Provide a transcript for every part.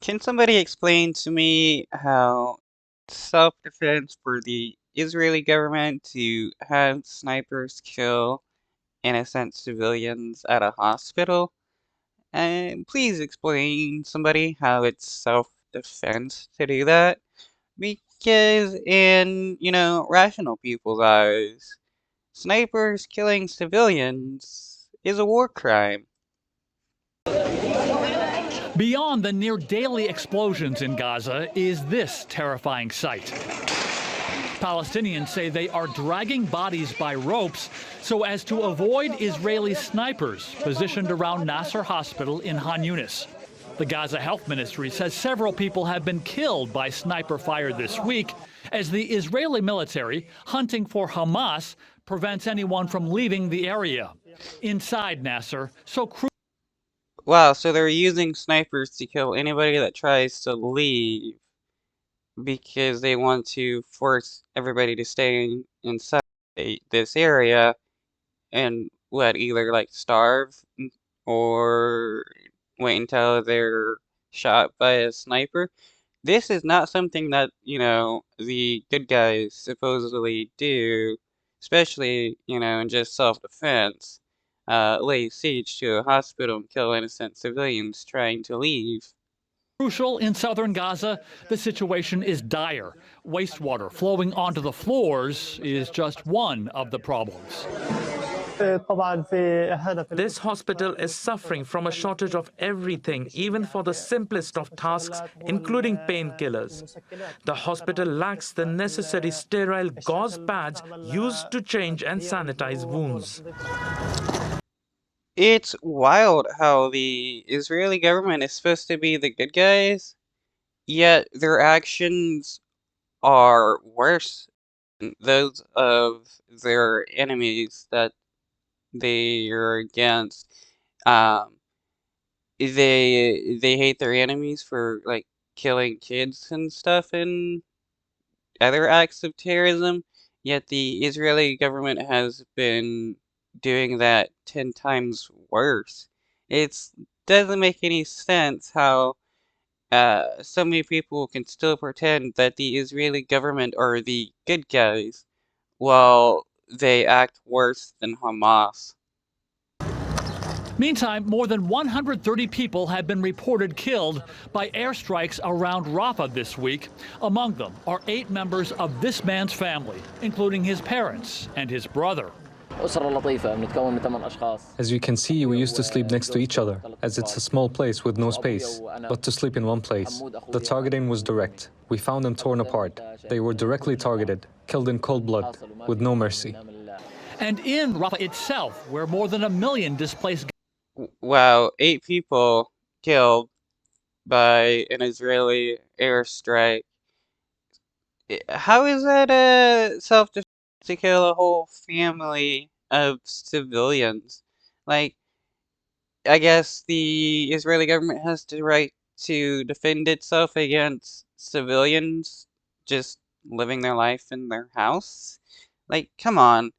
Can somebody explain to me how self-defense for the Israeli government to have snipers kill innocent civilians at a hospital? And please explain somebody how it's self-defense to do that. Because in, rational people's eyes, snipers killing civilians is a war crime. Beyond the near daily explosions in Gaza is this terrifying sight. Palestinians say they are dragging bodies by ropes so as to avoid Israeli snipers positioned around Nasser Hospital in Han Yunis. The Gaza Health Ministry says several people have been killed by sniper fire this week as the Israeli military, hunting for Hamas, prevents anyone from leaving the area. Inside Nasser, Wow, so they're using snipers to kill anybody that tries to leave because they want to force everybody to stay inside this area and either like starve or wait until they're shot by a sniper. This is not something that, the good guys supposedly do, especially, in just self-defense. Lay siege to a hospital and kill innocent civilians trying to leave. crucial in southern Gaza, the situation is dire. Wastewater flowing onto the floors is just one of the problems. This hospital is suffering from a shortage of everything, even for the simplest of tasks, including painkillers. The hospital lacks the necessary sterile gauze pads used to change and sanitize wounds. It's wild how the Israeli government is supposed to be the good guys, yet their actions are worse than those of their enemies that they are against. Um, they hate their enemies for like killing kids and stuff and other acts of terrorism, yet the Israeli government has been doing that 10 times worse. It doesn't make any sense how so many people can still pretend that the Israeli government are the good guys while they act worse than Hamas. Meantime, more than 130 people have been reported killed by airstrikes around Rafah this week. Among them are 8 members of this man's family, including his parents and his brother. As you can see, we used to sleep next to each other, as it's a small place with no space, but to sleep in one place. The targeting was direct. We found them torn apart. They were directly targeted, killed in cold blood, with no mercy. And in Rafah itself, where more than 1 million displaced. Wow, 8 people killed by an Israeli airstrike. How is that self-defense to kill a whole family of civilians? Like, I guess the Israeli government has the right to defend itself against civilians just living their life in their house. Like, come on.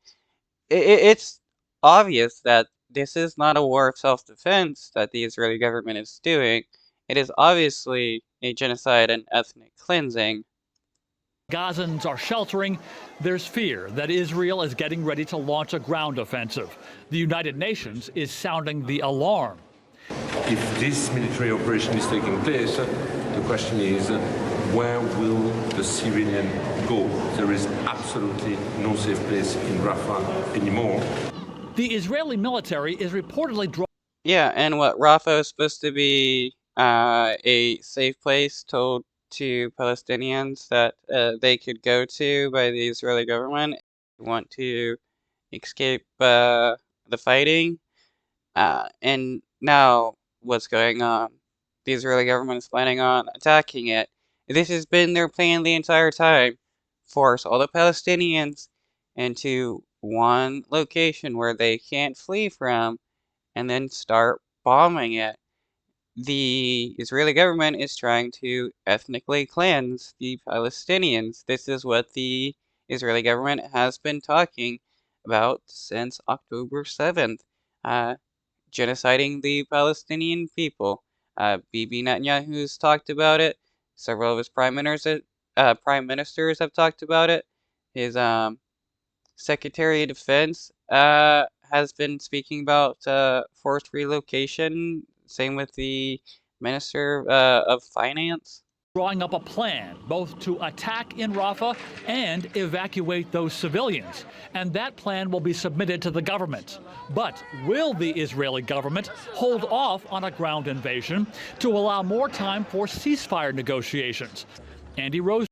It's obvious that this is not a war of self-defense that the Israeli government is doing. It is obviously a genocide and ethnic cleansing. Gazans are sheltering. There's fear that Israel is getting ready to launch a ground offensive. The United Nations is sounding the alarm. If this military operation is taking place, the question is, where will the civilian go? There is absolutely no safe place in Rafah anymore. The Israeli military is reportedly Yeah, and what Rafah is supposed to be a safe place told to Palestinians that they could go to by the Israeli government if they want to escape the fighting. And now what's going on? The Israeli government is planning on attacking it. This has been their plan the entire time. Force all the Palestinians into one location where they can't flee from and then start bombing it. The Israeli government is trying to ethnically cleanse the Palestinians. This is what the Israeli government has been talking about since October 7th, genociding the Palestinian people. Bibi Netanyahu's talked about it. Several of his prime ministers have talked about it. His Secretary of Defense has been speaking about forced relocation. Same with the Minister of Finance. Drawing up a plan both to attack in Rafah and evacuate those civilians. And that plan will be submitted to the government. But will the Israeli government hold off on a ground invasion to allow more time for ceasefire negotiations? Andy Rose.